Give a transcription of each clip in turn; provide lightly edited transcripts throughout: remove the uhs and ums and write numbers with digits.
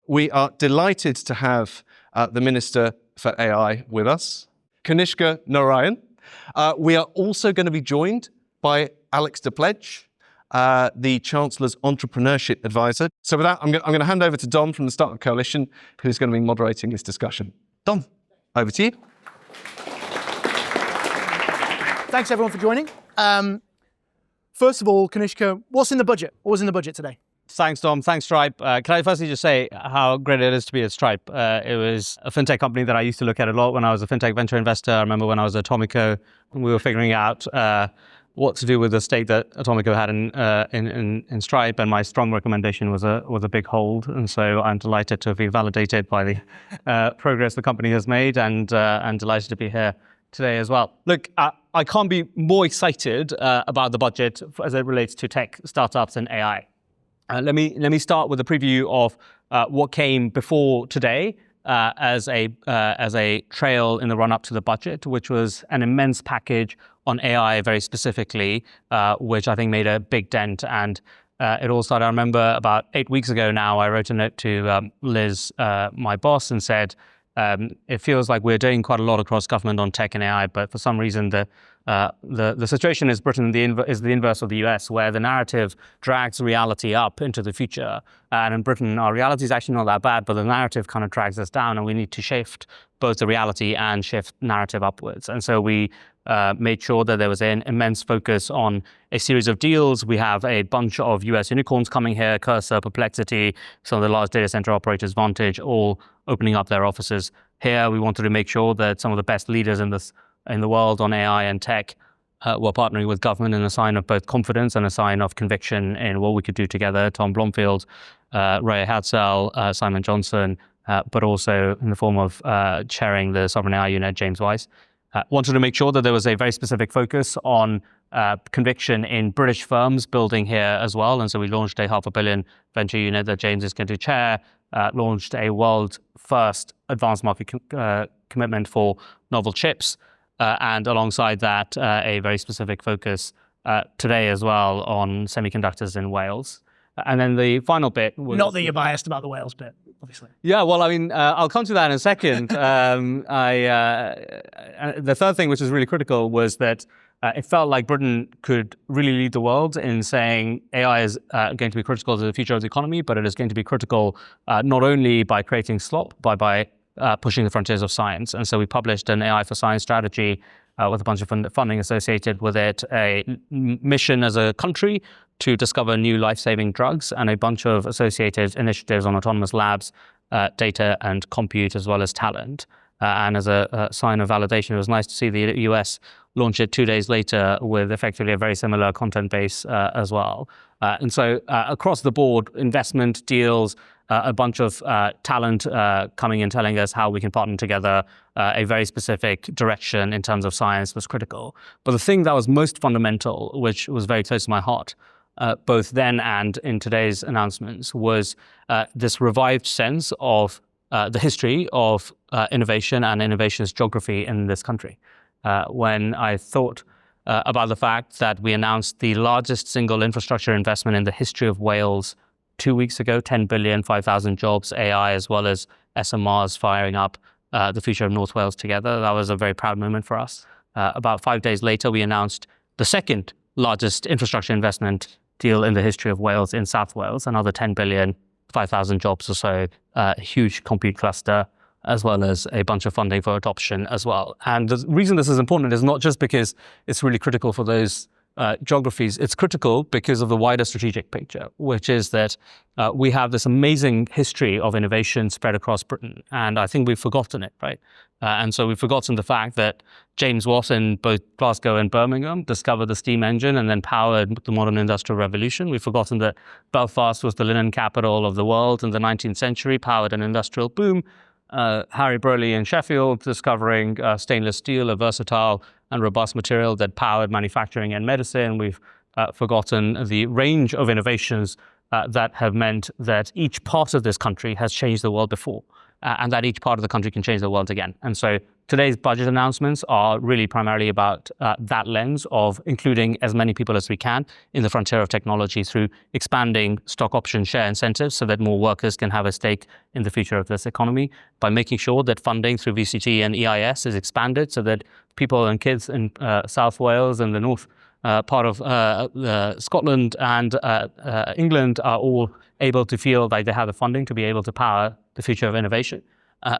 We are delighted to have the Minister for AI with us, Kanishka Narayan. We are also going to be joined by Alex DePledge, the Chancellor's Entrepreneurship Advisor. So with that, I'm going to hand over to Dom from the Startup Coalition, who's going to be moderating this discussion. Dom, over to you. Thanks, everyone, for joining. First of all, Kanishka, what's in the budget? What was in the budget today? Thanks, Dom. Thanks, Stripe. Can I firstly just say how great it is to be at Stripe? It was a fintech company that I used to look at a lot when I was a fintech venture investor. I remember when I was at Atomico, we were figuring out what to do with the stake that Atomico had in Stripe, and my strong recommendation was a big hold. And so I'm delighted to have been validated by the progress the company has made, and delighted to be here today as well. Look, I can't be more excited about the budget as it relates to tech, startups, and AI. Let me start with a preview of what came before today as a trail in the run-up to the budget, which was an immense package on AI very specifically, which I think made a big dent. And it all started, I remember about 8 weeks ago now, I wrote a note to Liz, my boss, and said, it feels like we're doing quite a lot across government on tech and AI, but for some reason the situation in Britain is the inverse of the US, where the narrative drags reality up into the future. And in Britain, our reality is actually not that bad, but the narrative kind of drags us down, and we need to shift both the reality and shift narrative upwards. And so we made sure that there was an immense focus on a series of deals. We have a bunch of US unicorns coming here, Cursor, Perplexity, some of the large data center operators, Vantage, all opening up their offices here. We wanted to make sure that some of the best leaders in the world on AI and tech were partnering with government in a sign of both confidence and a sign of conviction in what we could do together. Tom Blomfield, Ray Hadsell, Simon Johnson, but also in the form of chairing the Sovereign AI Unit, James Weiss. Wanted to make sure that there was a very specific focus on conviction in British firms building here as well. And so we launched a $500 million venture unit that James is going to chair, launched a world-first advanced market commitment for novel chips, and alongside that, a very specific focus today as well on semiconductors in Wales. And then the final bit was... Not that you're biased about the Wales bit, obviously. Yeah, well, I mean, I'll come to that in a second. The third thing, which is really critical, was that it felt like Britain could really lead the world in saying AI is going to be critical to the future of the economy, but it is going to be critical not only by creating slop, but by pushing the frontiers of science. And so we published an AI for Science strategy with a bunch of funding associated with it, a mission as a country to discover new life-saving drugs, and a bunch of associated initiatives on autonomous labs, data and compute, as well as talent. And as a sign of validation, it was nice to see the US launch it 2 days later with effectively a very similar content base as well. And so across the board, investment deals, a bunch of talent coming in telling us how we can partner together, a very specific direction in terms of science was critical. But the thing that was most fundamental, which was very close to my heart, both then and in today's announcements, was this revived sense of the history of innovation and innovation's geography in this country. When I thought about the fact that we announced the largest single infrastructure investment in the history of Wales 2 weeks ago, 10 billion, 5,000 jobs, AI, as well as SMRs firing up the future of North Wales together. That was a very proud moment for us. About 5 days later, we announced the second largest infrastructure investment deal in the history of Wales in South Wales, another 10 billion, 5,000 jobs or so, a huge compute cluster, as well as a bunch of funding for adoption as well. And the reason this is important is not just because it's really critical for those geographies, it's critical because of the wider strategic picture, which is that we have this amazing history of innovation spread across Britain, and I think we've forgotten it, right? And so we've forgotten the fact that James Watt in both Glasgow and Birmingham discovered the steam engine and then powered the modern industrial revolution. We've forgotten that Belfast was the linen capital of the world in the 19th century, powered an industrial boom. Harry Burley in Sheffield discovering stainless steel, a versatile and robust material that powered manufacturing and medicine. We've forgotten the range of innovations that have meant that each part of this country has changed the world before, and that each part of the country can change the world again. And so today's budget announcements are really primarily about that lens of including as many people as we can in the frontier of technology through expanding stock option share incentives so that more workers can have a stake in the future of this economy, by making sure that funding through VCT and EIS is expanded so that people and kids in South Wales and the north part of Scotland and England are all able to feel like they have the funding to be able to power the future of innovation.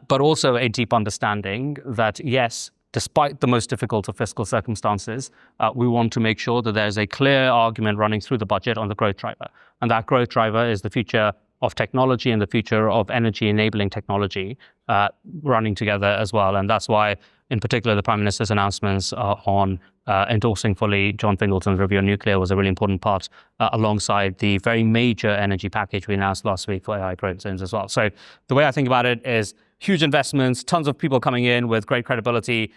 But also a deep understanding that, yes, despite the most difficult of fiscal circumstances, we want to make sure that there's a clear argument running through the budget on the growth driver. And that growth driver is the future of technology and the future of energy-enabling technology running together as well. And that's why, in particular, the Prime Minister's announcements on endorsing fully John Fingleton's review on nuclear was a really important part alongside the very major energy package we announced last week for AI growth zones as well. So the way I think about it is huge investments, tons of people coming in with great credibility,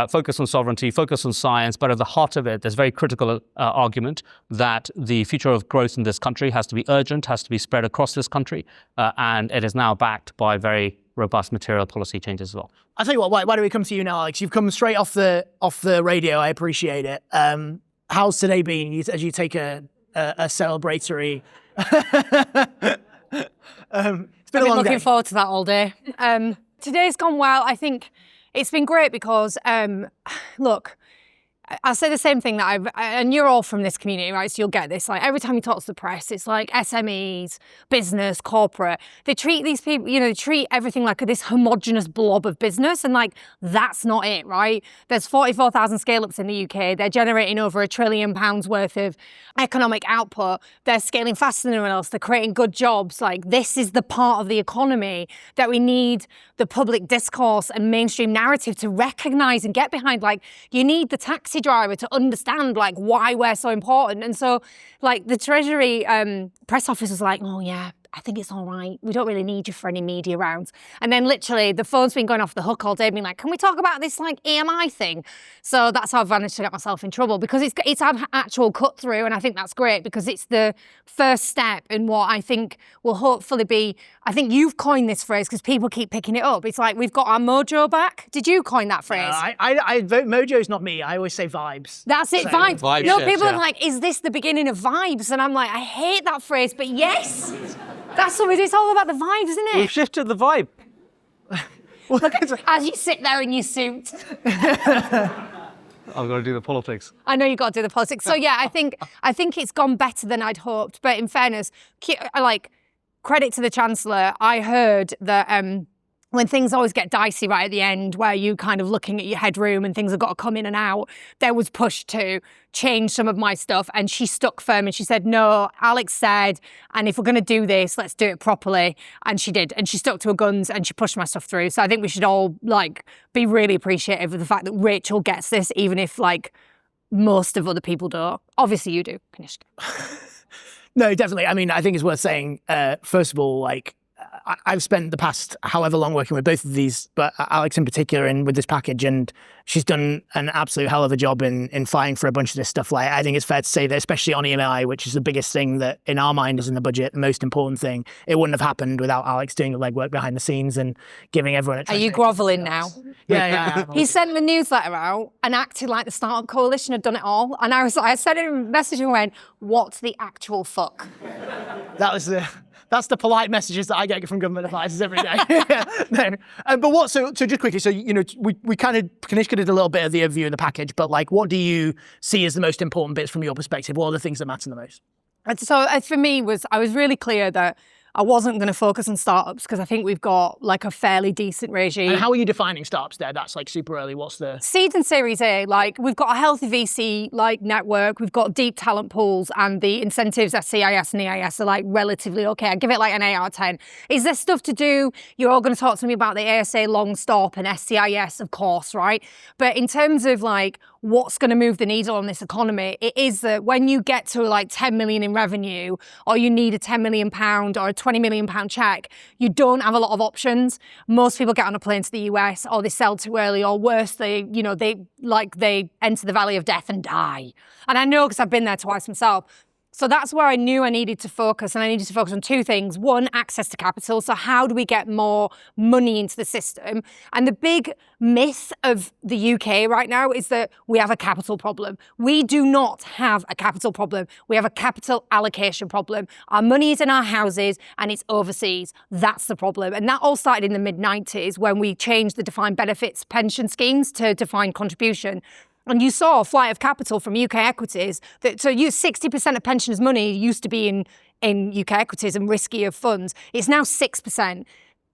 focus on sovereignty, focus on science, but at the heart of it, there's a very critical argument that the future of growth in this country has to be urgent, has to be spread across this country, and it is now backed by very robust material policy changes as well. I'll tell you what, why don't we come to you now, Alex? You've come straight off the radio. I appreciate it. How's today been as you take a celebratory... It's been a long day. Looking forward to that all day. Today's gone well. I think it's been great because, look, I'll say the same thing that and you're all from this community, right? So you'll get this. Like every time you talk to the press, it's like SMEs, business, corporate. They treat these people, they treat everything like this homogenous blob of business. And like, that's not it, right? There's 44,000 scale-ups in the UK. They're generating over £1 trillion worth of economic output. They're scaling faster than anyone else. They're creating good jobs. Like this is the part of the economy that we need the public discourse and mainstream narrative to recognize and get behind. Like you need the taxi driver to understand like why we're so important. And so like the Treasury press office was like, oh yeah, I think it's all right. We don't really need you for any media rounds. And then literally the phone's been going off the hook all day being like, can we talk about this like EMI thing? So that's how I've managed to get myself in trouble because it's an actual cut through. And I think that's great because it's the first step in what I think will hopefully be, I think you've coined this phrase because people keep picking it up. It's like, we've got our mojo back. Did you coin that phrase? Mojo's not me. I always say vibes. That's it, so, vibes. Vibes, no, yes, people yeah. are like, is this the beginning of vibes? And I'm like, I hate that phrase, but yes. That's what it is. It's all about the vibes, isn't it? We've shifted the vibe. Look, as you sit there in your suit. I'm going to do the politics. I know you've got to do the politics. So yeah, I think it's gone better than I'd hoped. But in fairness, like credit to the Chancellor, I heard that when things always get dicey right at the end, where you kind of looking at your headroom and things have got to come in and out, there was push to change some of my stuff. And she stuck firm and she said, no, Alex said, and if we're going to do this, let's do it properly. And she did. And she stuck to her guns and she pushed my stuff through. So I think we should all like be really appreciative of the fact that Rachel gets this, even if like most of other people don't. Obviously you do, Kanishka. No, definitely. I mean, I think it's worth saying, first of all, like, I've spent the past however long working with both of these, but Alex in particular, and with this package, and she's done an absolute hell of a job in fighting for a bunch of this stuff. Like, I think it's fair to say that, especially on EMI, which is the biggest thing that in our mind is in the budget, the most important thing, it wouldn't have happened without Alex doing the legwork behind the scenes and giving everyone a Are you grovelling now? Yeah. He sent the newsletter out and acted like the Startup Coalition had done it all. And I sent him a message and went, what the actual fuck? That's the polite messages that I get from government advisors every day. No. But so just quickly, so, we kind of, Kanishka did a little bit of the overview of the package, but like, what do you see as the most important bits from your perspective? What are the things that matter the most? So for me, I was really clear that I wasn't going to focus on startups because I think we've got like a fairly decent regime. And how are you defining startups there? That's like super early. What's the... Seed and Series A, like we've got a healthy VC like network, we've got deep talent pools and the incentives at CIS and EIS are like relatively okay. I give it like an 8 out of 10. Is there stuff to do? You're all going to talk to me about the ASA long stop and SCIS, of course, right? But in terms of like what's going to move the needle on this economy, it is that when you get to like 10 million in revenue, or you need a 10 million pound or a 20 million pound check, you don't have a lot of options. Most people get on a plane to the US, or they sell too early, or worse, they enter the valley of death and die. And I know because I've been there twice myself. So that's where I knew I needed to focus, and I needed to focus on two things. One, access to capital. So how do we get more money into the system? And the big myth of the UK right now is that we have a capital problem. We do not have a capital problem. We have a capital allocation problem. Our money is in our houses and it's overseas. That's the problem. And that all started in the mid-90s when we changed the defined benefits pension schemes to defined contribution. And you saw a flight of capital from UK equities. So 60% of pensioners' money used to be in UK equities and riskier funds. It's now 6%.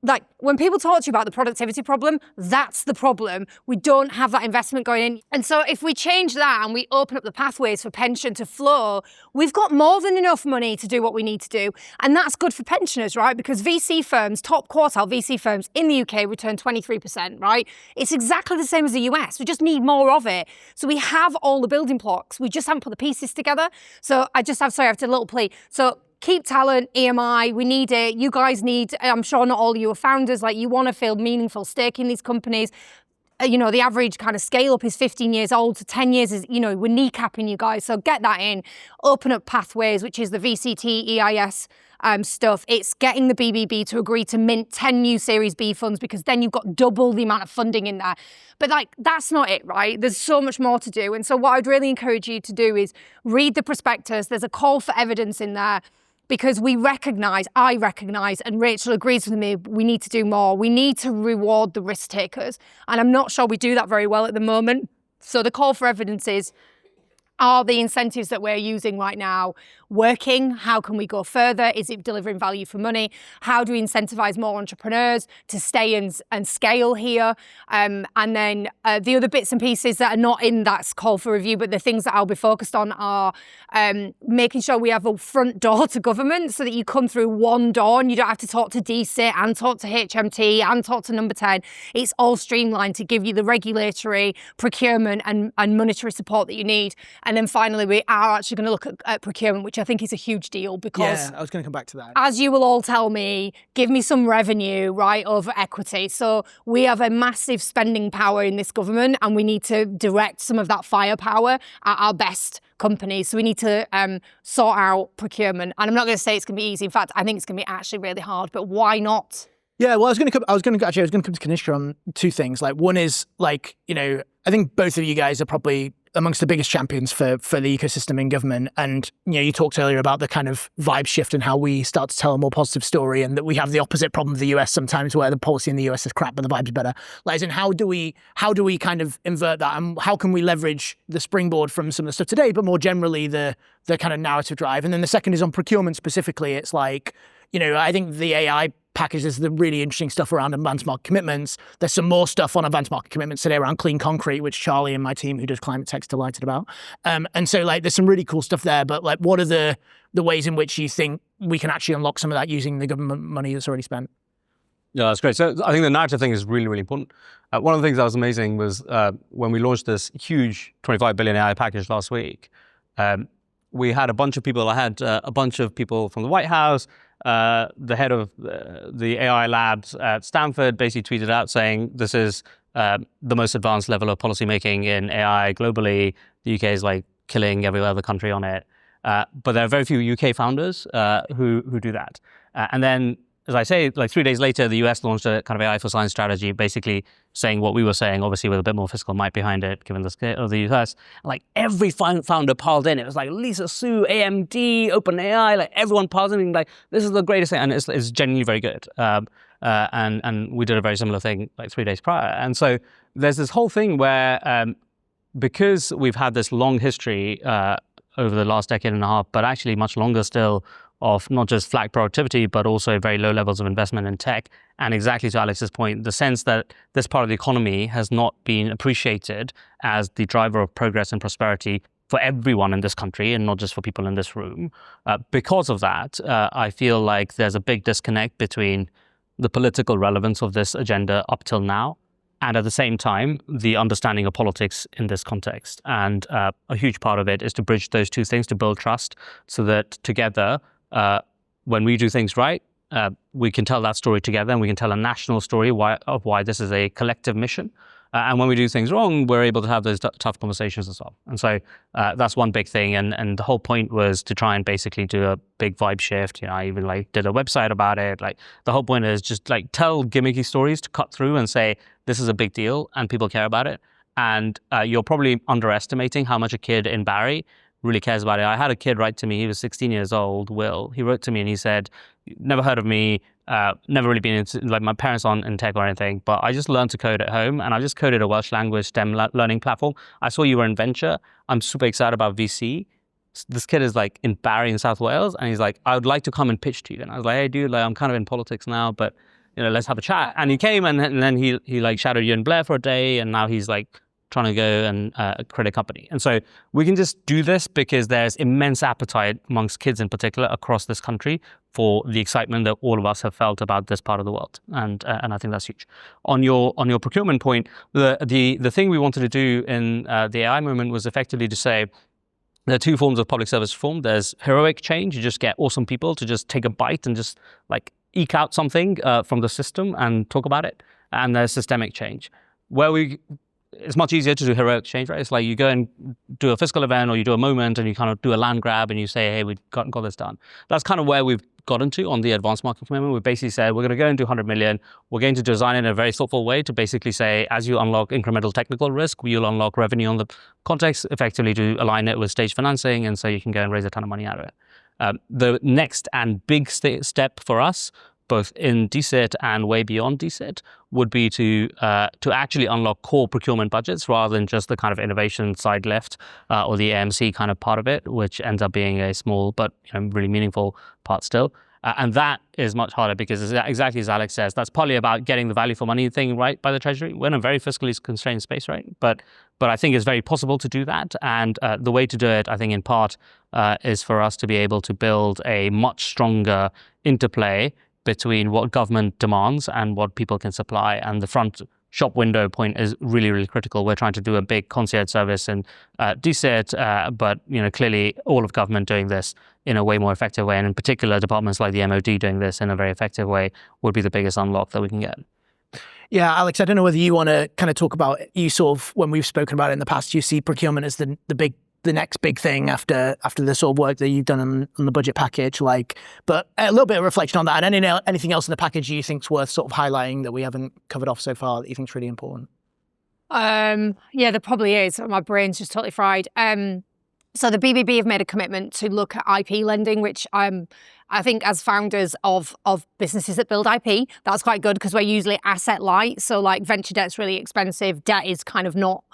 Like, when people talk to you about the productivity problem, that's the problem. We don't have that investment going in. And so if we change that and we open up the pathways for pension to flow, we've got more than enough money to do what we need to do. And that's good for pensioners, right? Because VC firms, top quartile VC firms in the UK return 23%, right? It's exactly the same as the US. We just need more of it. So we have all the building blocks. We just haven't put the pieces together. So I have a little plea. So keep talent, EMI, we need it. You guys need, I'm sure not all of you are founders, like you want to feel meaningful stake in these companies. The average kind of scale up is 15 years old, so 10 years is, we're kneecapping you guys. So get that in, open up pathways, which is the VCT, EIS stuff. It's getting the BBB to agree to mint 10 new Series B funds, because then you've got double the amount of funding in there. But that's not it, right? There's so much more to do. And so what I'd really encourage you to do is read the prospectus. There's a call for evidence in there. Because I recognise, and Rachel agrees with me, we need to do more. We need to reward the risk takers. And I'm not sure we do that very well at the moment. So the call for evidence is, are the incentives that we're using right now working? How can we go further? Is it delivering value for money? How do we incentivize more entrepreneurs to stay and scale here? And then the other bits and pieces that are not in that call for review, but the things that I'll be focused on are making sure we have a front door to government, so that you come through one door and you don't have to talk to DCIT and talk to HMT and talk to number 10. It's all streamlined to give you the regulatory, procurement and monetary support that you need. And then finally, we are actually going to look at procurement, which I think is a huge deal, because I was going to come back to that. As you will all tell me, give me some revenue, right, over equity. So we have a massive spending power in this government, and we need to direct some of that firepower at our best companies. So we need to sort out procurement. And I'm not going to say it's going to be easy. In fact, I think it's going to be actually really hard. But why not? Yeah, well, I was going to come to Kanishka on two things. One is I think both of you guys are probably amongst the biggest champions for the ecosystem in government. And, you talked earlier about the kind of vibe shift and how we start to tell a more positive story, and that we have the opposite problem of the US sometimes, where the policy in the US is crap, but the vibe's better. How do we kind of invert that? And how can we leverage the springboard from some of the stuff today, but more generally the kind of narrative drive? And then the second is on procurement specifically. It's I think the AI package is the really interesting stuff around advanced market commitments. There's some more stuff on advanced market commitments today around clean concrete, which Charlie and my team who does climate tech's delighted about. And so there's some really cool stuff there. But what are the ways in which you think we can actually unlock some of that using the government money that's already spent? Yeah, that's great. So I think the narrative thing is really, really important. One of the things that was amazing was when we launched this huge 25 billion AI package last week, we had a bunch of people. I had a bunch of people from the White House. The head of the AI labs at Stanford basically tweeted out saying this is the most advanced level of policymaking in AI globally. The UK is killing every other country on it. But there are very few UK founders who do that. And then, as I say, 3 days later, the US launched a kind of AI for science strategy, basically saying what we were saying, obviously with a bit more fiscal might behind it, given the scale of the US. Every founder piled in. It was Lisa Su, AMD, OpenAI, everyone piled in, this is the greatest thing. And it's genuinely very good. And we did a very similar thing 3 days prior. And so there's this whole thing where, because we've had this long history over the last decade and a half, but actually much longer still, of not just flat productivity, but also very low levels of investment in tech. And exactly to Alex's point, the sense that this part of the economy has not been appreciated as the driver of progress and prosperity for everyone in this country, and not just for people in this room. Because of that, I feel like there's a big disconnect between the political relevance of this agenda up till now, and at the same time, the understanding of politics in this context. And a huge part of it is to bridge those two things, to build trust, so that together, when we do things right, we can tell that story together, and we can tell a national story of why this is a collective mission. And when we do things wrong, we're able to have those tough conversations as well. And so that's one big thing. And the whole point was to try and basically do a big vibe shift. I even did a website about it. The whole point is just tell gimmicky stories to cut through and say, this is a big deal and people care about it. And you're probably underestimating how much a kid in Barry really cares about it. I had a kid write to me. He was 16 years old, Will. He wrote to me and he said, never heard of me, never really been into, my parents aren't in tech or anything, but I just learned to code at home and I just coded a Welsh language STEM learning platform. I saw you were in venture. I'm super excited about VC. This kid is in Barry in South Wales and he's like, I would like to come and pitch to you. And I was like, hey dude, I'm kind of in politics now, but let's have a chat. And he came and then he shadowed you and Blair for a day and now he's trying to go and create a company. And so we can just do this because there's immense appetite amongst kids in particular across this country for the excitement that all of us have felt about this part of the world. And I think that's huge. On your procurement point, the thing we wanted to do in the AI movement was effectively to say, there are two forms of public service reform. There's heroic change. You just get awesome people to just take a bite and just eke out something from the system and talk about it. And there's systemic change. It's much easier to do heroic change, right? It's you go and do a fiscal event or you do a moment and you kind of do a land grab and you say, hey, we got this done. That's kind of where we've gotten to on the advanced market commitment. We basically said, we're going to go and do 100 million. We're going to design it in a very thoughtful way to basically say, as you unlock incremental technical risk, you'll unlock revenue on the context, effectively to align it with stage financing. And so you can go and raise a ton of money out of it. The next and big step for us, both in DCIT and way beyond DCIT, would be to actually unlock core procurement budgets rather than just the kind of innovation side left or the AMC kind of part of it, which ends up being a small but really meaningful part still. And that is much harder because exactly as Alex says, that's partly about getting the value for money thing right by the Treasury. We're in a very fiscally constrained space, right? But I think it's very possible to do that. And the way to do it, I think in part, is for us to be able to build a much stronger interplay between what government demands and what people can supply. And the front shop window point is really, really critical. We're trying to do a big concierge service in DCIT, but clearly all of government doing this in a way more effective way, and in particular departments like the MOD doing this in a very effective way would be the biggest unlock that we can get. Yeah, Alex, I don't know whether you want to kind of talk about, you sort of, when we've spoken about it in the past, you see procurement as the next big thing after the sort of work that you've done on the budget package, but a little bit of reflection on that, and anything else in the package you think's worth sort of highlighting that we haven't covered off so far that you think's really important? Yeah, there probably is. My brain's just totally fried. So the BBB have made a commitment to look at IP lending, which I think as founders of businesses that build IP, that's quite good because we're usually asset light. So venture debt's really expensive. Debt is kind of not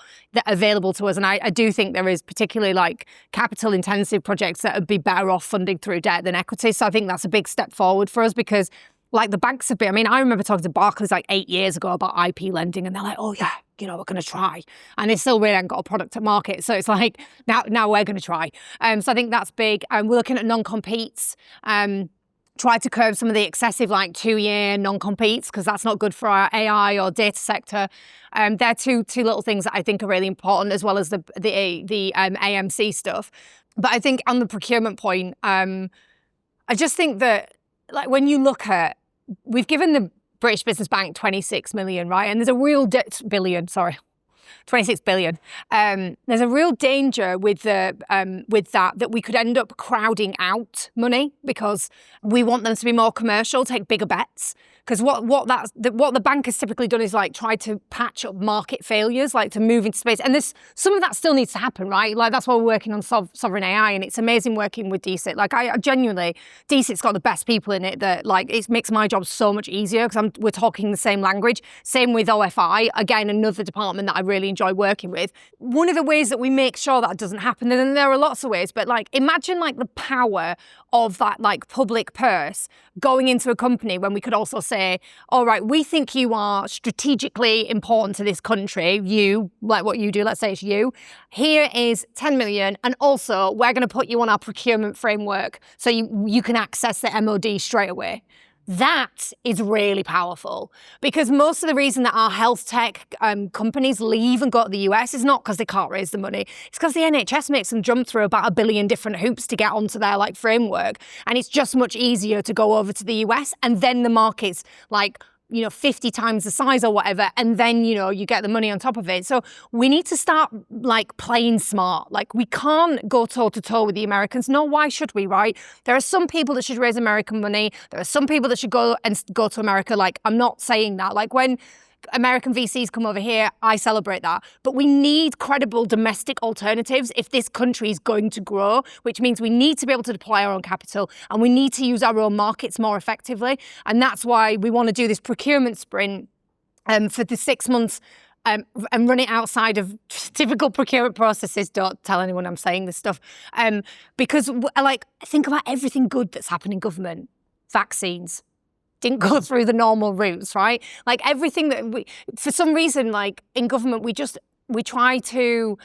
available to us. And I do think there is particularly capital intensive projects that would be better off funding through debt than equity. So I think that's a big step forward for us because the banks have been, I remember talking to Barclays 8 years ago about IP lending and they're like, oh yeah, we're going to try. And they still really haven't got a product to market. So it's now we're going to try. So I think that's big. And we're looking at non-competes, try to curb some of the excessive 2-year non-competes because that's not good for our AI or data sector. They're two little things that I think are really important as well as the AMC stuff. But I think on the procurement point, I just think that when you look at, we've given the British Business Bank 26 million, right? And there's a real 26 billion. There's a real danger with that we could end up crowding out money because we want them to be more commercial, take bigger bets. Because what the bank has typically done is try to patch up market failures, to move into space. And some of that still needs to happen, right? That's why we're working on sovereign AI, and it's amazing working with DCIT. I genuinely, DCIT's got the best people in it that it makes my job so much easier because we're talking the same language. Same with OFI, again, another department that I really enjoy working with. One of the ways that we make sure that doesn't happen, and there are lots of ways, but imagine the power of that public purse going into a company when we could also say, all right, we think you are strategically important to this country. You, what you do, let's say it's you. Here is 10 million. And also we're going to put you on our procurement framework so you can access the MOD straight away. That is really powerful because most of the reason that our health tech companies leave and go to the US is not because they can't raise the money. It's because the NHS makes them jump through about 1 billion different hoops to get onto their framework. And it's just much easier to go over to the US and then the markets 50 times the size or whatever, and then, you get the money on top of it. So we need to start like playing smart. Like we can't go toe to toe with the Americans. No, why should we, right? There are some people that should raise American money. There are some people that should go to America. Like, I'm not saying that. Like when American VCs come over here, I celebrate that. But we need credible domestic alternatives if this country is going to grow, which means we need to be able to deploy our own capital and we need to use our own markets more effectively. And that's why we want to do this procurement sprint for the 6 months and run it outside of typical procurement processes. Don't tell anyone I'm saying this stuff. Because think about everything good that's happened in government. Vaccines didn't go through the normal routes, right? Like everything that for some reason, like in government, we try to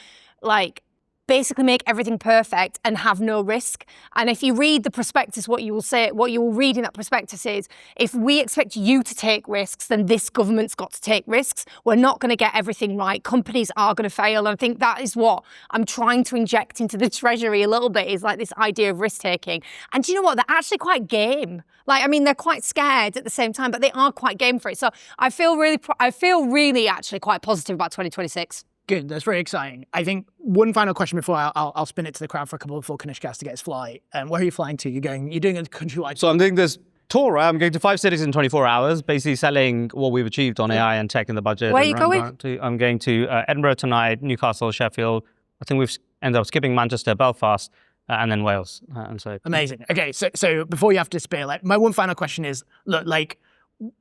basically make everything perfect and have no risk. And if you read the prospectus, what you will read in that prospectus is, if we expect you to take risks, then this government's got to take risks. We're not going to get everything right. Companies are going to fail. And I think that is what I'm trying to inject into the Treasury a little bit, is like this idea of risk taking. And do you know what? They're actually quite game. They're quite scared at the same time, but they are quite game for it. So I feel really actually quite positive about 2026. Good, that's very exciting. I think one final question before I'll spin it to the crowd for a couple before Kanishka has to get his flight. Where are you flying to? You're doing a countrywide. So I'm doing this tour, right? I'm going to 5 cities in 24 hours, basically selling what we've achieved on AI and tech in the budget. Where are you going? I'm going to Edinburgh tonight, Newcastle, Sheffield. I think we've ended up skipping Manchester, Belfast, and then Wales. And so amazing. Okay, so before you have to spare, my one final question is, look,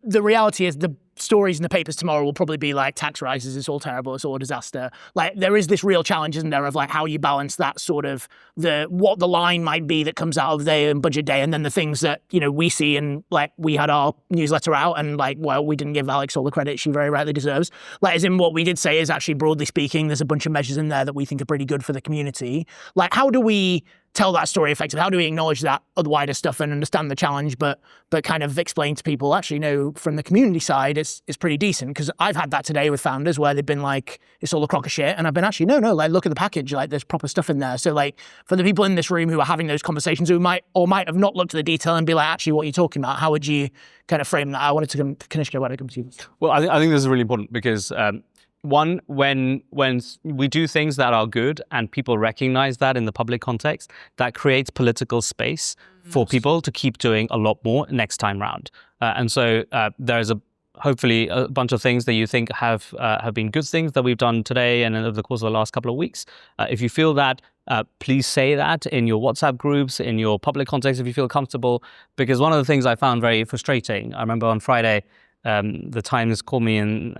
the reality is the stories in the papers tomorrow will probably be like tax rises, it's all terrible, it's all a disaster. There is this real challenge, isn't there, of how you balance that sort of what the line might be that comes out of the budget day, and then the things that we see, and we had our newsletter out, and we didn't give Alex all the credit she very rightly deserves. As in, what we did say is actually, broadly speaking, there's a bunch of measures in there that we think are pretty good for the community. How do we tell that story effectively? How do we acknowledge that other wider stuff and understand the challenge, but kind of explain to people, actually, no, from the community side, it's pretty decent? Because I've had that today with founders where they've been like, it's all a crock of shit, and I've been, actually, no, look at the package, there's proper stuff in there. So for the people in this room who are having those conversations, who might have not looked at the detail and be like, actually, what are you talking about? How would you kind of frame that? I wanted to come, Kanishka, why don't I come to you? Well, I think this is really important because one, when we do things that are good and people recognize that in the public context, that creates political space for people to keep doing a lot more next time round. And so there's hopefully a bunch of things that you think have been good things that we've done today and over the course of the last couple of weeks. If you feel that, please say that in your WhatsApp groups, in your public context, if you feel comfortable. Because one of the things I found very frustrating, I remember on Friday, the Times called me and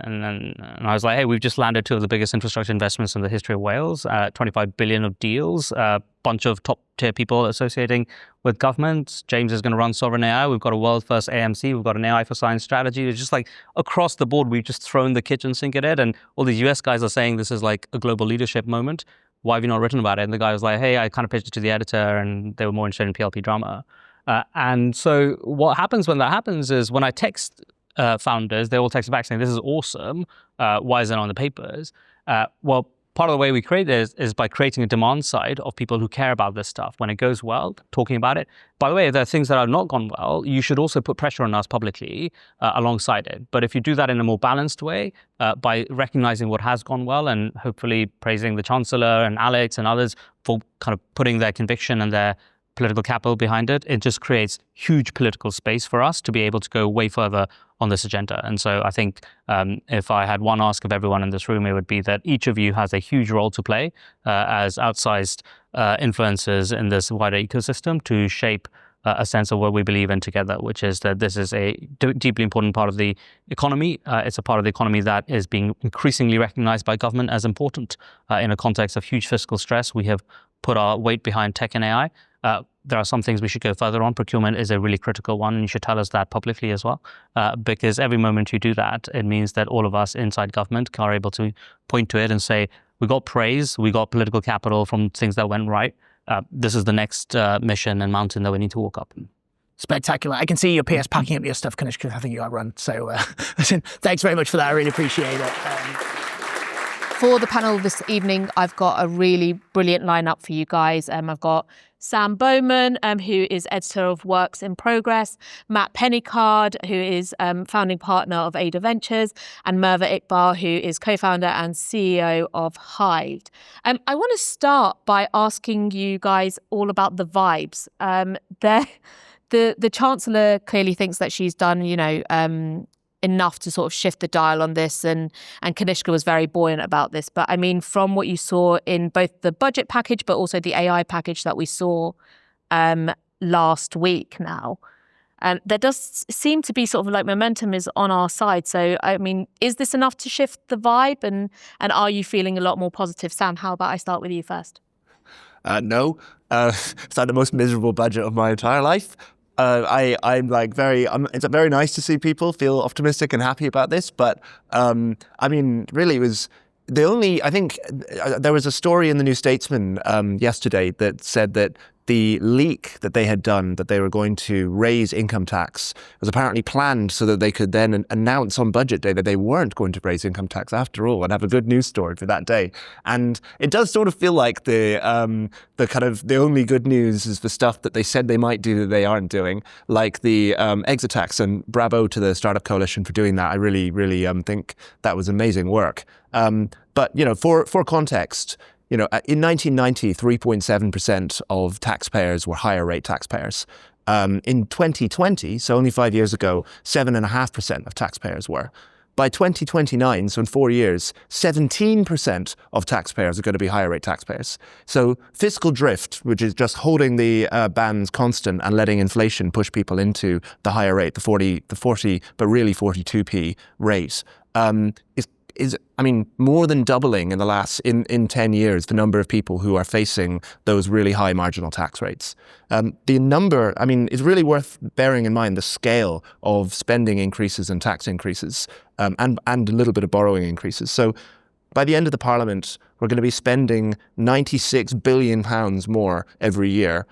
I was like, hey, we've just landed 2 of the biggest infrastructure investments in the history of Wales, 25 billion of deals, a bunch of top tier people associating with government. James is going to run Sovereign AI. We've got a world first AMC. We've got an AI for science strategy. It's just across the board, we've just thrown the kitchen sink at it. And all these US guys are saying this is like a global leadership moment. Why have you not written about it? And the guy was like, hey, I kind of pitched it to the editor and they were more interested in PLP drama. And so what happens when that happens is when I text founders, they all text back saying, this is awesome. Why is it on the papers? Well, part of the way we create this is by creating a demand side of people who care about this stuff. When it goes well, talking about it. By the way, if there are things that have not gone well, you should also put pressure on us publicly alongside it. But if you do that in a more balanced way, by recognizing what has gone well and hopefully praising the Chancellor and Alex and others for kind of putting their conviction and their political capital behind it, it just creates huge political space for us to be able to go way further on this agenda. And so I think if I had one ask of everyone in this room, it would be that each of you has a huge role to play as outsized influencers in this wider ecosystem to shape a sense of what we believe in together, which is that this is a deeply important part of the economy. It's a part of the economy that is being increasingly recognized by government as important in a context of huge fiscal stress. We have put our weight behind tech and AI. There are some things we should go further on. Procurement is a really critical one, and you should tell us that publicly as well. Because every moment you do that, it means that all of us inside government are able to point to it and say, we got praise, we got political capital from things that went right. This is the next mission and mountain that we need to walk up. Spectacular. I can see your PS packing up your stuff, Kanishka. I think you got run. So listen, thanks very much for that. I really appreciate it. For the panel this evening, I've got a really brilliant lineup for you guys. I've got Sam Bowman, who is editor of Works in Progress, Matt Pennycard, who is founding partner of Ada Ventures, and Merva Iqbal, who is co-founder and CEO of Hived. I want to start by asking you guys all about the vibes. The Chancellor clearly thinks that she's done, enough to sort of shift the dial on this, and Kanishka was very buoyant about this. But I mean, from what you saw in both the budget package, but also the AI package that we saw last week now, there does seem to be sort of like momentum is on our side. So, I mean, is this enough to shift the vibe? And are you feeling a lot more positive? Sam, how about I start with you first? No. It's like the most miserable budget of my entire life. It's very nice to see people feel optimistic and happy about this, but really it was I think there was a story in the New Statesman yesterday that said that the leak that they had done, that they were going to raise income tax, was apparently planned so that they could then announce on budget day that they weren't going to raise income tax after all, and have a good news story for that day. And it does sort of feel like the only good news is the stuff that they said they might do that they aren't doing, like the exit tax. And bravo to the Startup Coalition for doing that. I really, really think that was amazing work. But for context, in 1990, 3.7% of taxpayers were higher rate taxpayers. In 2020, so only 5 years ago, 7.5% of taxpayers were. By 2029, so in 4 years, 17% of taxpayers are going to be higher rate taxpayers. So fiscal drift, which is just holding the bands constant and letting inflation push people into the higher rate, the 40, but really 42p rate, is more than doubling in the last in 10 years the number of people who are facing those really high marginal tax rates. The number, it's really worth bearing in mind the scale of spending increases and tax increases, and a little bit of borrowing increases. So by the end of the Parliament, we're going to be spending £96 billion more every year,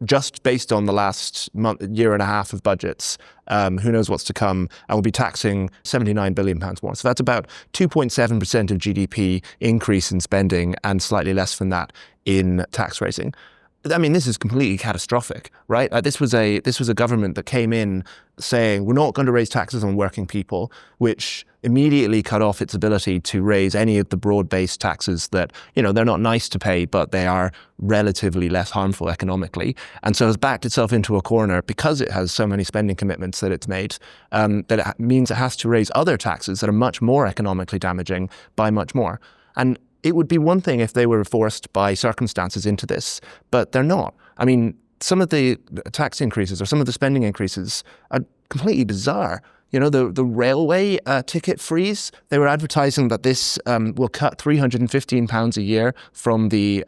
just based on the last year and a half of budgets. Who knows what's to come? And we'll be taxing £79 billion more. So that's about 2.7% of GDP increase in spending, and slightly less than that in tax raising. This is completely catastrophic, right? This was a government that came in saying, we're not going to raise taxes on working people, which immediately cut off its ability to raise any of the broad-based taxes that, they're not nice to pay, but they are relatively less harmful economically. And so it's backed itself into a corner because it has so many spending commitments that it's made, that it means it has to raise other taxes that are much more economically damaging by much more. And it would be one thing if they were forced by circumstances into this, but they're not. Some of the tax increases or some of the spending increases are completely bizarre. The railway ticket freeze, they were advertising that this will cut £315 a year from the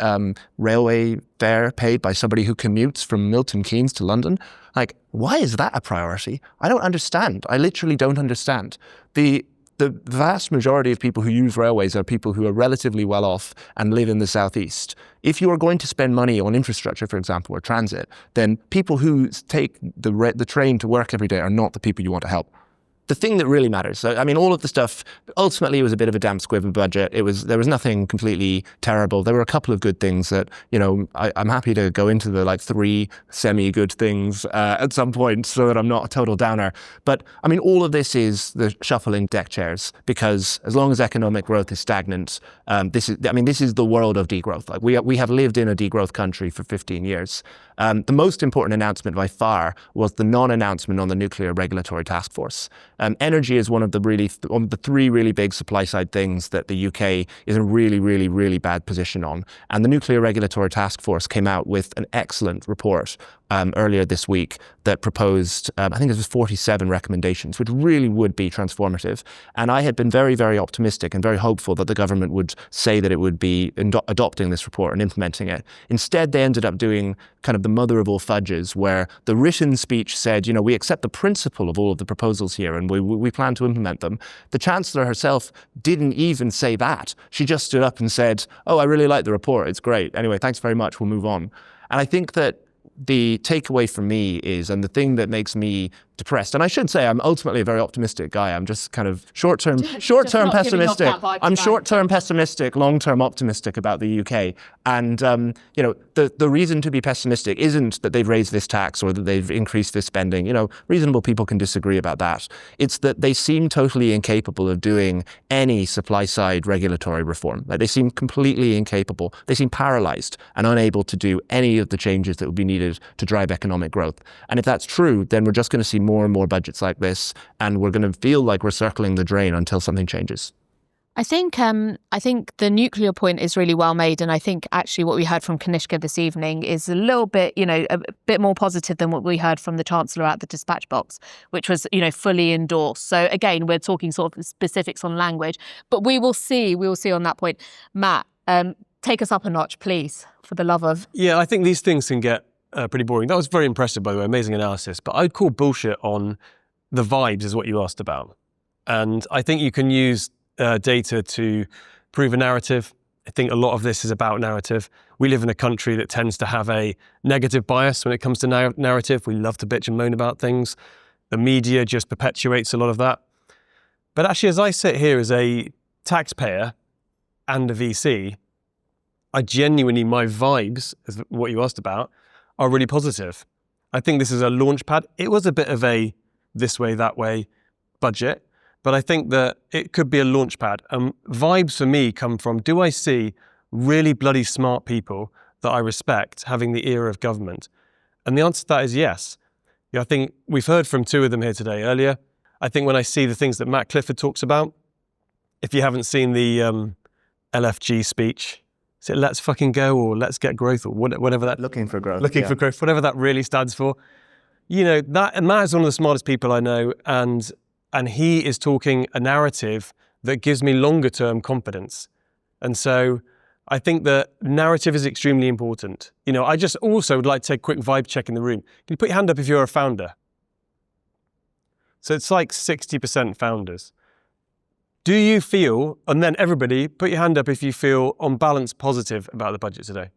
railway fare paid by somebody who commutes from Milton Keynes to London. Why is that a priority? I don't understand. I literally don't understand. The vast majority of people who use railways are people who are relatively well off and live in the southeast. If you are going to spend money on infrastructure, for example, or transit, then people who take the train to work every day are not the people you want to help. The thing that really matters, all of the stuff, ultimately it was a bit of a damp squib of budget. There was nothing completely terrible. There were a couple of good things that, I'm happy to go into the 3 semi-good things at some point so that I'm not a total downer. But all of this is the shuffling deck chairs, because as long as economic growth is stagnant, this is the world of degrowth. We have lived in a degrowth country for 15 years. The most important announcement by far was the non-announcement on the Nuclear Regulatory Task Force. Energy is one of the 3 really big supply side things that the UK is in a really, really, really bad position on. And the Nuclear Regulatory Task Force came out with an excellent report earlier this week that proposed, I think it was 47 recommendations, which really would be transformative. And I had been very, very optimistic and very hopeful that the government would say that it would be adopting this report and implementing it. Instead, they ended up doing kind of the mother of all fudges, where the written speech said, we accept the principle of all of the proposals here and we plan to implement them. The Chancellor herself didn't even say that. She just stood up and said, oh, I really like the report. It's great. Anyway, thanks very much. We'll move on. And I think that the takeaway for me is, and the thing that makes me depressed. And I should say, I'm ultimately a very optimistic guy. I'm just kind of short-term pessimistic. I'm short-term pessimistic, long-term optimistic about the UK. And the reason to be pessimistic isn't that they've raised this tax or that they've increased this spending. Reasonable people can disagree about that. It's that they seem totally incapable of doing any supply-side regulatory reform. Like, they seem completely incapable. They seem paralyzed and unable to do any of the changes that would be needed to drive economic growth. And if that's true, then we're just going to see more and more budgets like this, and we're going to feel like we're circling the drain until something changes. I think the nuclear point is really well made, and I think actually what we heard from Kanishka this evening is a little bit, a bit more positive than what we heard from the Chancellor at the dispatch box, which was, fully endorsed. So again, we're talking sort of specifics on language, but we will see on that point. Matt, take us up a notch, please, for the love of. Yeah, I think these things can get pretty boring. That was very impressive, by the way, amazing analysis. But I'd call bullshit on the vibes is what you asked about. And I think you can use data to prove a narrative. I think a lot of this is about narrative. We live in a country that tends to have a negative bias when it comes to narrative. We love to bitch and moan about things. The media just perpetuates a lot of that. But actually, as I sit here as a taxpayer and a VC, my vibes, as what you asked about, are really positive. I think this is a launch pad. It was a bit of a this way, that way budget, but I think that it could be a launch pad. Vibes for me come from, do I see really bloody smart people that I respect having the ear of government? And the answer to that is yes. I think we've heard from two of them here today earlier. I think when I see the things that Matt Clifford talks about, if you haven't seen the LFG speech, is it let's fucking go or let's get growth or whatever that... Looking for growth. For growth, whatever that really stands for. Matt is one of the smartest people I know, and he is talking a narrative that gives me longer term confidence. And so I think that narrative is extremely important. I just also would like to take a quick vibe check in the room. Can you put your hand up if you're a founder? So it's like 60% founders. Do you feel, and then everybody, put your hand up if you feel on balance positive about the budget today?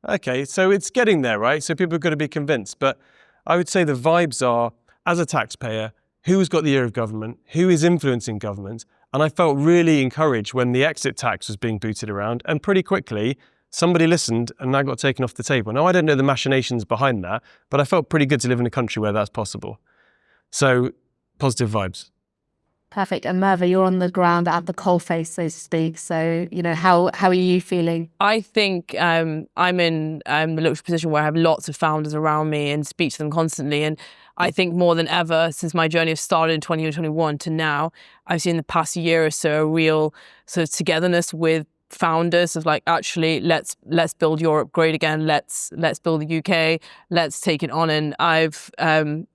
Okay, so it's getting there, right? So people are going to be convinced. But I would say the vibes are, as a taxpayer, who's got the ear of government, who is influencing government? And I felt really encouraged when the exit tax was being booted around, and pretty quickly, somebody listened and that got taken off the table. Now, I don't know the machinations behind that, but I felt pretty good to live in a country where that's possible. So, positive vibes. Perfect. And Merva, you're on the ground at the coalface, so to speak. So, how are you feeling? I think I'm in the luxury position where I have lots of founders around me and speak to them constantly. And I think more than ever, since my journey has started in 2021 to now, I've seen the past year or so a real sort of togetherness with founders of like, actually, let's build Europe great again. Let's build the UK. Let's take it on. And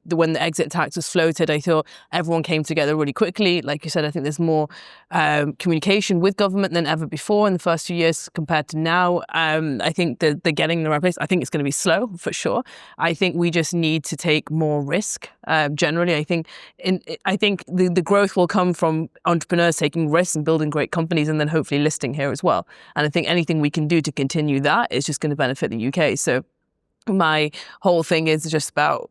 when the exit tax was floated, I thought everyone came together really quickly. Like you said, I think there's more communication with government than ever before in the first few years compared to now. I think that they're getting in the right place. I think it's going to be slow for sure. I think we just need to take more risk. Generally, I think the growth will come from entrepreneurs taking risks and building great companies, and then hopefully listing here as well. And I think anything we can do to continue that is just going to benefit the UK. So my whole thing is just about,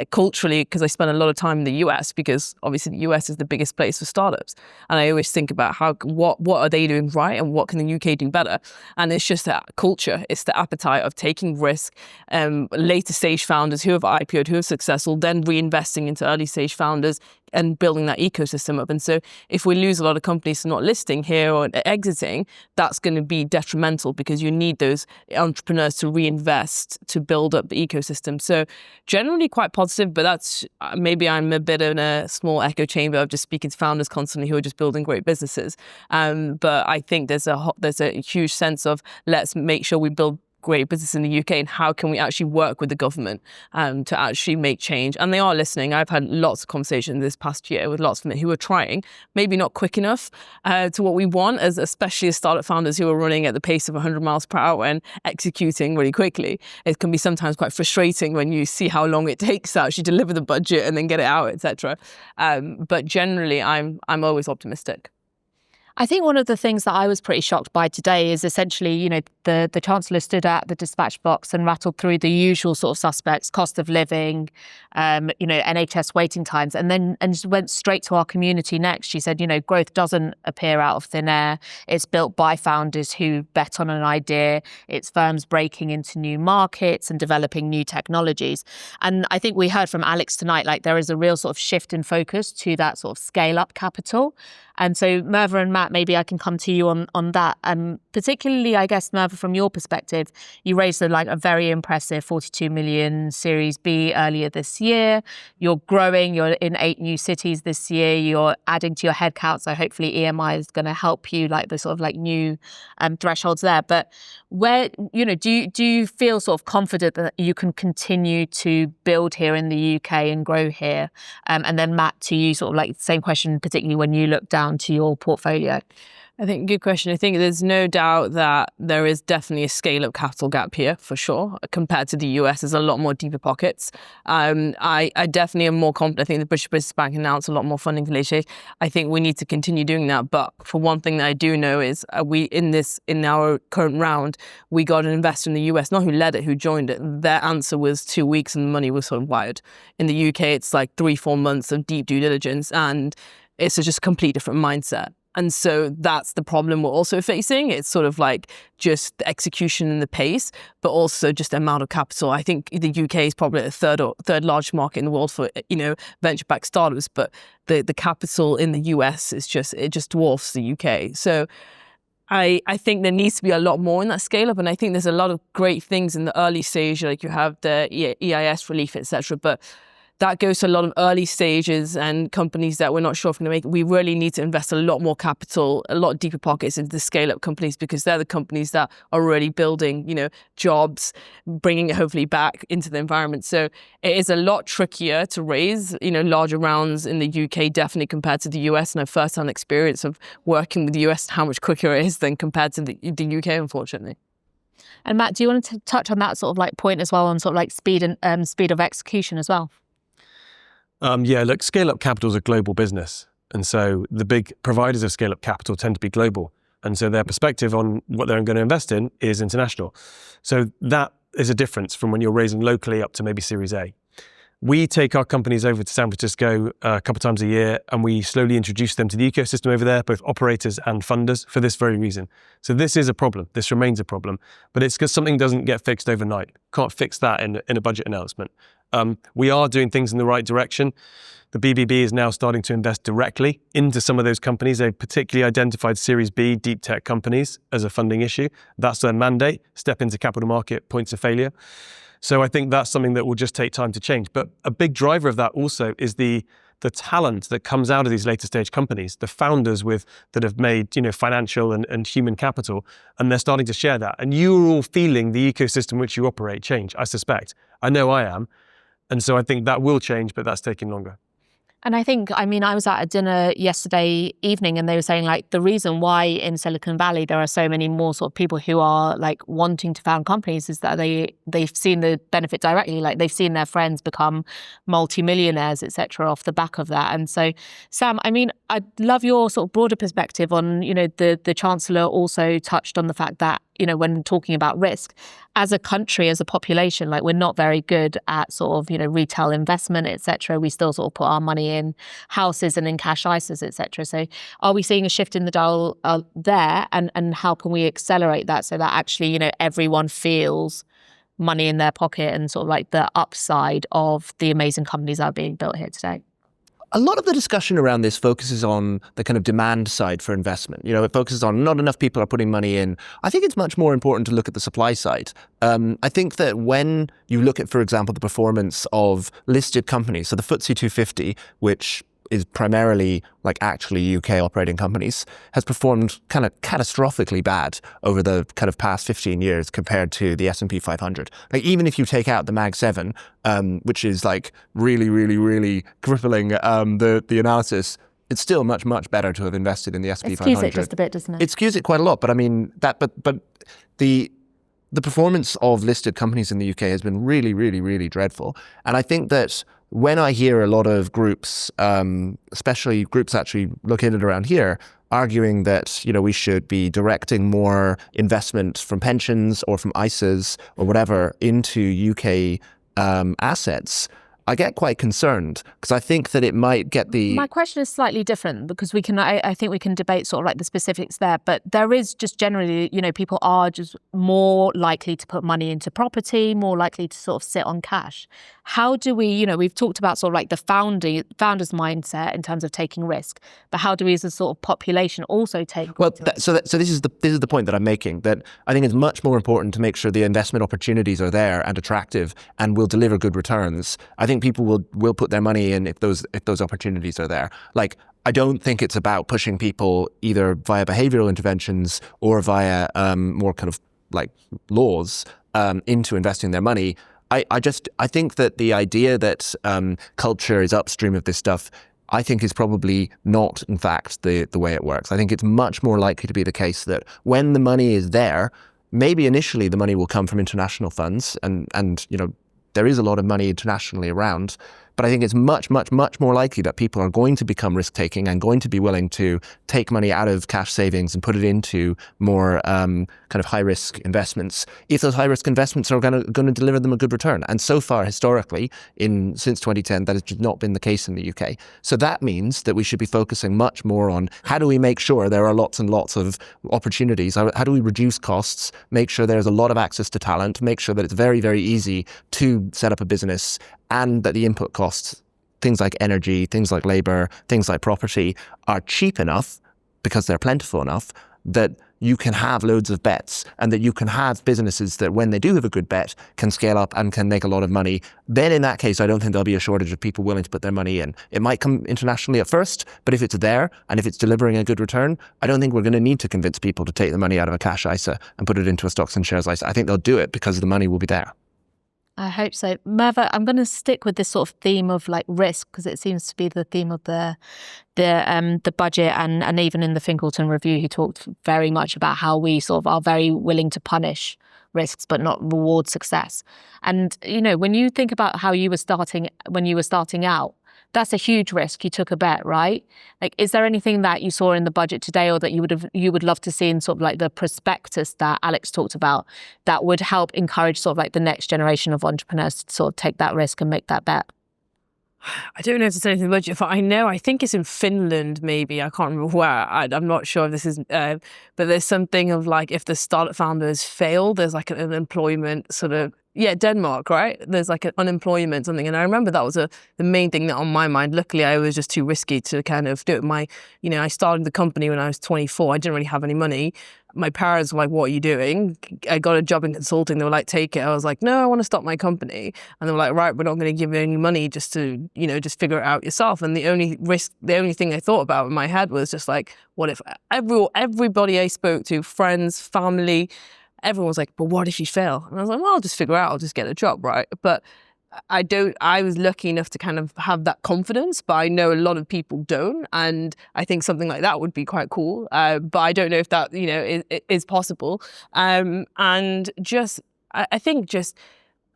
culturally, because I spend a lot of time in the US, because obviously the US is the biggest place for startups. And I always think about what are they doing right and what can the UK do better? And it's just that culture. It's the appetite of taking risk, later stage founders who have IPO'd, who are successful, then reinvesting into early stage founders and building that ecosystem up. And so if we lose a lot of companies to not listing here or exiting, that's going to be detrimental, because you need those entrepreneurs to reinvest to build up the ecosystem. So generally quite positive, but that's maybe I'm a bit in a small echo chamber of just speaking to founders constantly who are just building great businesses. But I think there's a huge sense of let's make sure we build great business in the UK, and how can we actually work with the government to actually make change. And they are listening. I've had lots of conversations this past year with lots of them who are trying, maybe not quick enough to what we want, especially as startup founders who are running at the pace of 100 miles per hour and executing really quickly. It can be sometimes quite frustrating when you see how long it takes to actually deliver the budget and then get it out, etc. But generally, I'm always optimistic. I think one of the things that I was pretty shocked by today is essentially, the Chancellor stood at the dispatch box and rattled through the usual sort of suspects, cost of living, NHS waiting times, and just went straight to our community next. She said, growth doesn't appear out of thin air. It's built by founders who bet on an idea. It's firms breaking into new markets and developing new technologies. And I think we heard from Alex tonight, like there is a real sort of shift in focus to that sort of scale up capital. And so Merva and Matt, maybe I can come to you on that. Particularly, I guess, Merva, from your perspective, you raised a very impressive 42 million Series B earlier this year. You're growing, you're in 8 new cities this year, you're adding to your headcount. So hopefully EMI is going to help you, like the sort of like new thresholds there. But where, do you feel sort of confident that you can continue to build here in the UK and grow here? And then Matt, to you, sort of like the same question, particularly when you look down to your portfolio. I think good question. I think there's no doubt that there is definitely a scale-up capital gap here, for sure. Compared to the US, there's a lot more deeper pockets. I definitely am more confident. I think the British Business Bank announced a lot more funding for late stage. I think we need to continue doing that. But for one thing that I do know is in our current round, we got an investor in the US, not who led it, who joined it. Their answer was 2 weeks and the money was sort of wired. In the UK, it's like 3-4 months of deep due diligence, and it's just a complete different mindset. And so that's the problem we're also facing. It's sort of like just the execution and the pace, but also just the amount of capital. I think the UK is probably the third largest market in the world for, venture-backed startups, but the capital in the US it just dwarfs the UK. So I think there needs to be a lot more in that scale up. And I think there's a lot of great things in the early stage, like you have the EIS relief, etc. But that goes to a lot of early stages and companies that we're not sure if we're going to make. We really need to invest a lot more capital, a lot deeper pockets into the scale-up companies, because they're the companies that are already building, jobs, bringing it hopefully back into the environment. So it is a lot trickier to raise, larger rounds in the UK, definitely compared to the US. And I have first-hand experience of working with the US, how much quicker it is than compared to the UK, unfortunately. And Matt, do you want to touch on that sort of like point as well, on sort of like speed of execution as well? Look, scale-up capital is a global business. And so the big providers of scale-up capital tend to be global. And so their perspective on what they're going to invest in is international. So that is a difference from when you're raising locally up to maybe Series A. We take our companies over to San Francisco a couple of times a year, and we slowly introduce them to the ecosystem over there, both operators and funders, for this very reason. So this is a problem. This remains a problem. But it's because something doesn't get fixed overnight. Can't fix that in a budget announcement. We are doing things in the right direction. The BBB is now starting to invest directly into some of those companies. They've particularly identified Series B deep tech companies as a funding issue. That's their mandate, step into capital market points of failure. So I think that's something that will just take time to change. But a big driver of that also is the talent that comes out of these later stage companies, the founders that have made financial and human capital, and they're starting to share that. And you're all feeling the ecosystem in which you operate change, I suspect. I know I am. And so I think that will change, but that's taking longer. And I think, I was at a dinner yesterday evening and they were saying like the reason why in Silicon Valley there are so many more sort of people who are like wanting to found companies is that they've seen the benefit directly, like they've seen their friends become multimillionaires, etc. off the back of that. And so, Sam, I'd love your sort of broader perspective on, the Chancellor also touched on the fact that, when talking about risk, as a country, as a population, like we're not very good at sort of, retail investment, etc. We still sort of put our money in houses and in cash ISAs, etc. So are we seeing a shift in the dial there? And how can we accelerate that so that actually, everyone feels money in their pocket and sort of like the upside of the amazing companies that are being built here today? A lot of the discussion around this focuses on the kind of demand side for investment. It focuses on not enough people are putting money in. I think it's much more important to look at the supply side. I think that when you look at, for example, the performance of listed companies, so the FTSE 250, which is primarily like actually UK operating companies, has performed kind of catastrophically bad over the kind of past 15 years compared to the S&P 500. Like even if you take out the Mag 7, which is like really, really, really crippling the analysis, it's still much, much better to have invested in the S&P 500. It skews it just a bit, doesn't it? It skews it quite a lot, but but the performance of listed companies in the UK has been really, really, really dreadful. And I think that when I hear a lot of groups, especially groups actually located around here, arguing that we should be directing more investment from pensions or from ISAs or whatever into UK assets, I get quite concerned because I think that it might get the... My question is slightly different because I think we can debate sort of like the specifics there, but there is just generally, people are just more likely to put money into property, more likely to sort of sit on cash. How do we, we've talked about sort of like the founder's mindset in terms of taking risk, but how do we as a sort of population also take... Well, so this is the point that I'm making, that I think it's much more important to make sure the investment opportunities are there and attractive and will deliver good returns. I think people will put their money in if those opportunities are there. Like, I don't think it's about pushing people either via behavioral interventions or via more kind of like laws into investing their money. I think that the idea that culture is upstream of this stuff, I think is probably not, in fact, the way it works. I think it's much more likely to be the case that when the money is there, maybe initially the money will come from international funds and there is a lot of money internationally around, but I think it's much, much, much more likely that people are going to become risk-taking and going to be willing to take money out of cash savings and put it into more kind of high-risk investments if those high-risk investments are going to deliver them a good return. And so far, historically, since 2010, that has just not been the case in the UK. So that means that we should be focusing much more on how do we make sure there are lots and lots of opportunities? How do we reduce costs, make sure there's a lot of access to talent, make sure that it's very, very easy to set up a business, and that the input costs, things like energy, things like labor, things like property, are cheap enough because they're plentiful enough that you can have loads of bets and that you can have businesses that when they do have a good bet can scale up and can make a lot of money. Then in that case, I don't think there'll be a shortage of people willing to put their money in. It might come internationally at first, but if it's there and if it's delivering a good return, I don't think we're going to need to convince people to take the money out of a cash ISA and put it into a stocks and shares ISA. I think they'll do it because the money will be there. I hope so. Merva, I'm going to stick with this sort of theme of like risk because it seems to be the theme of the budget and even in the Finkelton review, he talked very much about how we sort of are very willing to punish risks but not reward success. And when you think about how you were starting out, that's a huge risk. You took a bet, right? Like, is there anything that you saw in the budget today or that you would love to see in sort of like the prospectus that Alex talked about that would help encourage sort of like the next generation of entrepreneurs to sort of take that risk and make that bet? I don't know if it's anything in the budget, but I think it's in Finland maybe. I can't remember where. I'm not sure if this is, but there's something of like if the startup founders fail, there's like an unemployment sort of, Denmark, right? There's like an unemployment something. And I remember that was the main thing that on my mind. Luckily, I was just too risky to kind of do it. I started the company when I was 24. I didn't really have any money. My parents were like, what are you doing? I got a job in consulting. They were like, take it. I was like, no, I want to start my company. And they were like, right, we're not going to give you any money just to, just figure it out yourself. And the only thing I thought about in my head was just like, what if everybody I spoke to, friends, family, everyone was like, but what if you fail? And I was like, well, I'll just figure it out. I'll just get a job, right? But I was lucky enough to kind of have that confidence, but I know a lot of people don't. And I think something like that would be quite cool. But I don't know if that, is possible. And just, I think just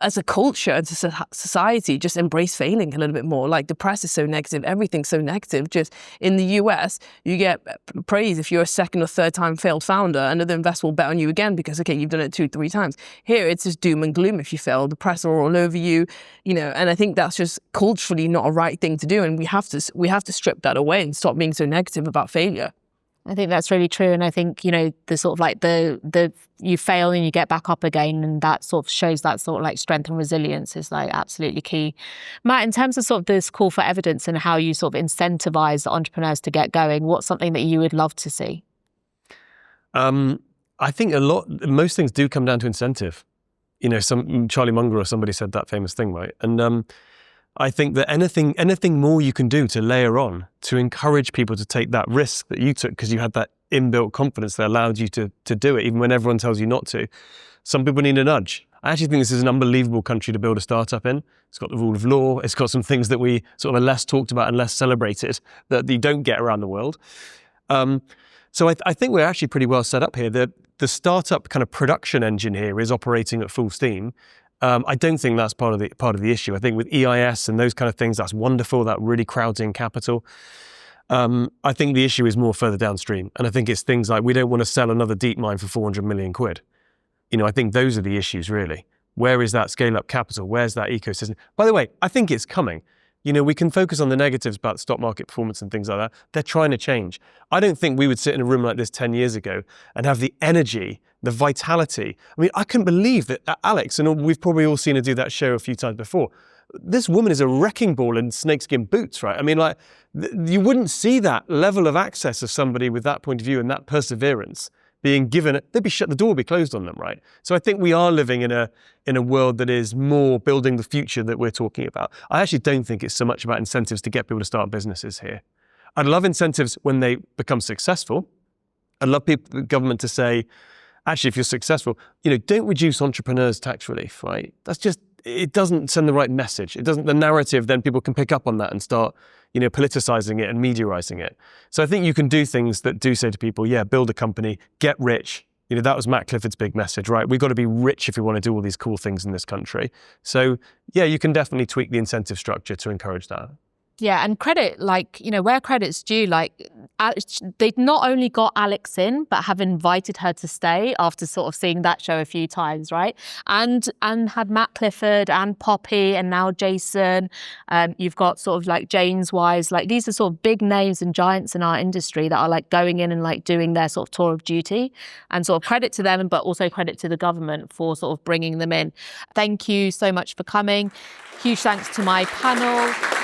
as a culture, as a society, just embrace failing a little bit more. Like the press is so negative, everything's so negative. Just in the US, you get praise if you're a second or third time failed founder. Another investor will bet on you again because, okay, you've done it 2-3 times. Here, it's just doom and gloom if you fail. The press are all over you, and I think that's just culturally not a right thing to do. And we have to strip that away and stop being so negative about failure. I think that's really true. And I think, the sort of like the you fail and you get back up again, and that sort of shows that sort of like strength and resilience is like absolutely key. Matt, in terms of sort of this call for evidence and how you sort of incentivize the entrepreneurs to get going, what's something that you would love to see? I think most things do come down to incentive. Charlie Munger or somebody said that famous thing, right? And I think that anything more you can do to layer on to encourage people to take that risk that you took because you had that inbuilt confidence that allowed you to do it even when everyone tells you not to. Some people need a nudge. I actually think this is an unbelievable country to build a startup in. It's got the rule of law. It's got some things that we sort of are less talked about and less celebrated that you don't get around the world. So I think we're actually pretty well set up here. The startup kind of production engine here is operating at full steam. I don't think that's part of the issue. I think with EIS and those kind of things, that's wonderful. That really crowds in capital. I think the issue is more further downstream, and I think it's things like we don't want to sell another deep mine for 400 million quid. I think those are the issues really. Where is that scale-up capital? Where's that ecosystem? By the way, I think it's coming. We can focus on the negatives about the stock market performance and things like that. They're trying to change. I don't think we would sit in a room like this 10 years ago and have the energy, the vitality. I mean, I couldn't believe that Alex, and we've probably all seen her do that show a few times before. This woman is a wrecking ball in snakeskin boots, right? I mean, you wouldn't see that level of access of somebody with that point of view and that perseverance being given. They'd be shut, the door would be closed on them, right? So I think we are living in a world that is more building the future that we're talking about. I actually don't think it's so much about incentives to get people to start businesses here. I'd love incentives when they become successful. I'd love the government to say, actually, if you're successful, don't reduce entrepreneurs' tax relief, right? It doesn't send the right message. It doesn't, the narrative, then people can pick up on that and start, politicizing it and mediarizing it. So I think you can do things that do say to people, yeah, build a company, get rich. That was Matt Clifford's big message, right? We've got to be rich if we want to do all these cool things in this country. So yeah, you can definitely tweak the incentive structure to encourage that. Yeah, and credit, where credit's due, they'd not only got Alex in, but have invited her to stay after sort of seeing that show a few times, right? And had Matt Clifford and Poppy and now Jason. You've got sort of Jane's wives. These are sort of big names and giants in our industry that are going in and doing their sort of tour of duty, and sort of credit to them, but also credit to the government for sort of bringing them in. Thank you so much for coming. Huge thanks to my panel.